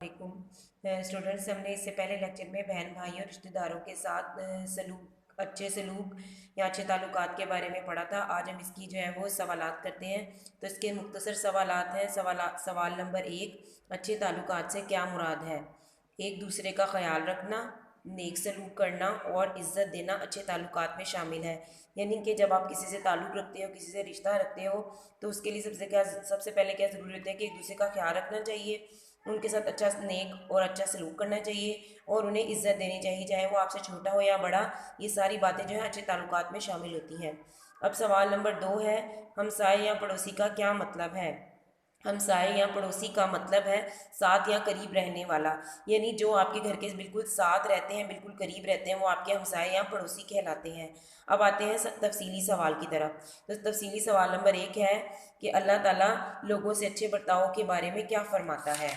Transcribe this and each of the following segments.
Students, हमने इससे पहले लेक्चर में बहन भाई और रिश्तेदारों के साथ अच्छे सलूक या अच्छे ताल्लुकात के बारे में पढ़ा था। आज हम इसकी जो है वो सवालात करते हैं। तो इसके मुख्तसर सवालात हैं। सवाल नंबर 1, अच्छे ताल्लुकात से क्या मुराद है? एक दूसरे का ख्याल रखना, नेक सलूक करना और इज़्ज़त देना अच्छे ताल्लुकात में शामिल है। यानी कि जब आप किसी से ताल्लुक़ रखते हो, किसी से रिश्ता रखते हो, तो उसके लिए सबसे पहले क्या ज़रूरी होता है कि एक दूसरे का ख्याल रखना चाहिए, उनके साथ अच्छा नेक और अच्छा सलूक करना चाहिए और उन्हें इज़्ज़त देनी चाहिए, चाहे वो आपसे छोटा हो या बड़ा। ये सारी बातें जो है अच्छे ताल्लुकात में शामिल होती हैं। अब सवाल नंबर 2 है, हमसाए या पड़ोसी का क्या मतलब है? हमसाए या पड़ोसी का मतलब है साथ या करीब रहने वाला, यानी जो आपके घर के बिल्कुल साथ रहते हैं, बिल्कुल करीब रहते हैं, वो आपके हमसाए या पड़ोसी कहलाते हैं। अब आते हैं तफसीली सवाल की तरफ। तो तफसीली सवाल नंबर 1 है कि अल्लाह ताला लोगों से अच्छे बर्ताव के बारे में क्या फरमाता है?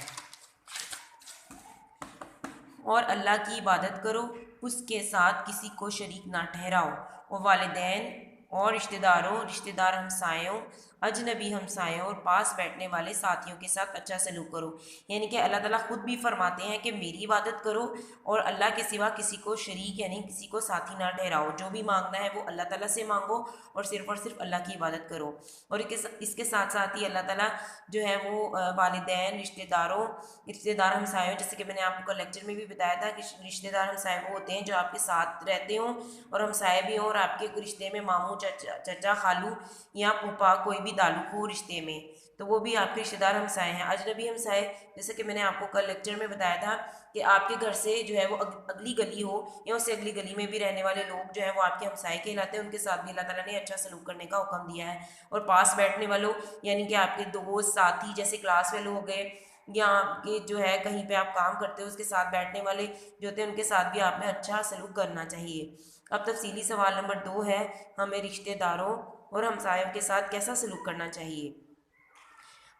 और अल्लाह की इबादत करो, उसके साथ किसी को शरीक ना ठहराओ, और वालिदैन और रिश्तेदार हमसायों, अजनबी हमसायों और पास बैठने वाले साथियों के साथ अच्छा सलूक करो। यानी कि अल्लाह ताला खुद भी फरमाते हैं कि मेरी इबादत करो और अल्लाह के सिवा किसी को शरीक यानी किसी को साथी ना ठहराओ। जो भी मांगना है वो अल्लाह ताला से मांगो और सिर्फ अल्लाह की इबादत करो। और इसके साथ साथ ही अल्लाह ताला जो है वो वालिदैन, रिश्तेदार हमसायों, जैसे कि मैंने आपको लेक्चर में भी बताया था कि रिश्तेदार हमसाए वो होते हैं जो आपके साथ रहते हों और हमसाए भी हों और आपके रिश्ते में मामू, चचा, खालू या फूफा कोई भी ताल्लुक हो रिश्ते में, तो वो भी आपके रिश्तेदार हमसाए हैं। अजनबी हमसाए, जैसे कि मैंने आपको कल लेक्चर में बताया था कि आपके घर से जो है वो अगली गली हो या उससे अगली गली में भी रहने वाले लोग जो है वो आपके हमसाए कहलाते हैं। उनके साथ भी अल्लाह ताला ने अच्छा सलूक करने का हुक्म दिया है। और पास बैठने वालों, यानी कि आपके दोस्त, साथी, जैसे क्लास फेलो हो गए या आपके जो है कहीं पे आप काम करते हो उसके साथ बैठने वाले जो होते हैं, उनके साथ भी आपने अच्छा सलूक करना चाहिए। अब तफसीली सवाल नंबर 2 है, हमें रिश्तेदारों और हमसायों के साथ कैसा सलूक करना चाहिए?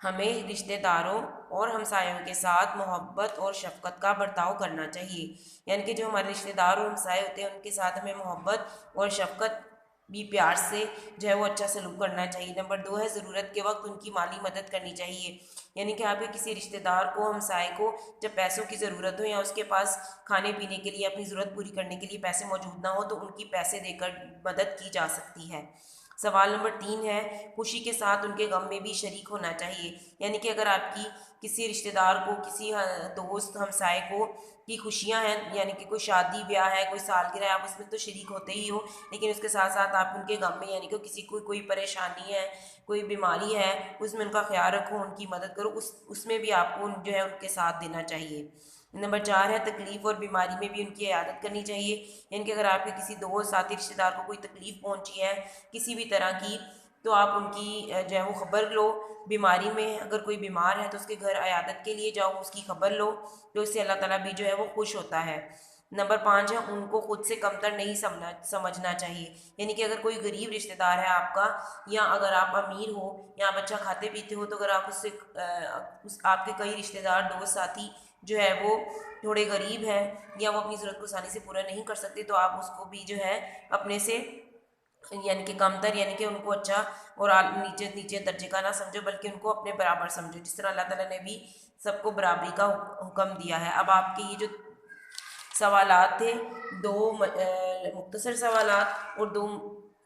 हमें रिश्तेदारों और हमसायों के साथ मोहब्बत और शफ़क़त का बर्ताव करना चाहिए। यानी कि जो हमारे रिश्तेदार और हमसाए होते हैं उनके साथ हमें मोहब्बत और शफ़क़त भी प्यार से जो है वो अच्छा सलूक करना चाहिए। नंबर 2 है, ज़रूरत के वक्त उनकी माली मदद करनी चाहिए। यानी कि आपके किसी रिश्तेदार को, हमसाए को जब पैसों की ज़रूरत हो या उसके पास खाने पीने के लिए, अपनी ज़रूरत पूरी करने के लिए पैसे मौजूद ना हो, तो उनकी पैसे देकर मदद की जा सकती है। सवाल नंबर 3 है, खुशी के साथ उनके गम में भी शरीक होना चाहिए। यानी कि अगर आपकी किसी रिश्तेदार को, किसी दोस्त, हमसाए को की खुशियां हैं, यानी कि कोई शादी ब्याह है, कोई सालगिरह है, आप उसमें तो शरीक होते ही हो, लेकिन उसके साथ साथ आप उनके गम में, यानी कि किसी को कोई परेशानी है, कोई बीमारी है, उसमें उनका ख्याल रखो, उनकी मदद करो, उसमें भी आपको जो है उनके साथ देना चाहिए। नंबर 4 है, तकलीफ़ और बीमारी में भी उनकी इयादत करनी चाहिए। यानी कि अगर आपके किसी दोस्त, साथी, रिश्तेदार को कोई तकलीफ़ पहुंची है किसी भी तरह की, तो आप उनकी जो है वो ख़बर लो। बीमारी में अगर कोई बीमार है तो उसके घर इयादत के लिए जाओ, उसकी ख़बर लो, तो इससे अल्लाह ताला भी जो है वो खुश होता है। नंबर 5 है, उनको खुद से कमतर नहीं समझना चाहिए। यानी कि अगर कोई गरीब रिश्तेदार है आपका, या अगर आप अमीर हो या आप अच्छा खाते पीते हो, तो अगर आप आपके कई रिश्तेदार, दोस्त, साथी जो है वो थोड़े गरीब हैं या वो अपनी ज़रूरत को आसानी से पूरा नहीं कर सकते, तो आप उसको भी जो है अपने से, यानी कि कमतर, यानी कि उनको अच्छा और नीचे नीचे दर्जे का ना समझो, बल्कि उनको अपने बराबर समझो, जिस तरह अल्लाह ताला ने भी सबको बराबरी का हुक्म दिया है। अब आपके ये जो सवालात थे, दो मुख्तसर सवालात और दो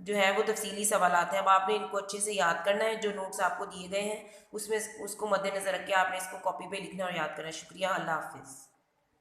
जो है वो तफसीली सवालात हैं। अब आपने इनको अच्छे से याद करना है। जो नोट्स आपको दिए गए हैं उसमें उसको मद्देनज़र रख के आपने इसको कॉपी पे लिखना और याद करना है। शुक्रिया, अल्लाह हाफिज़।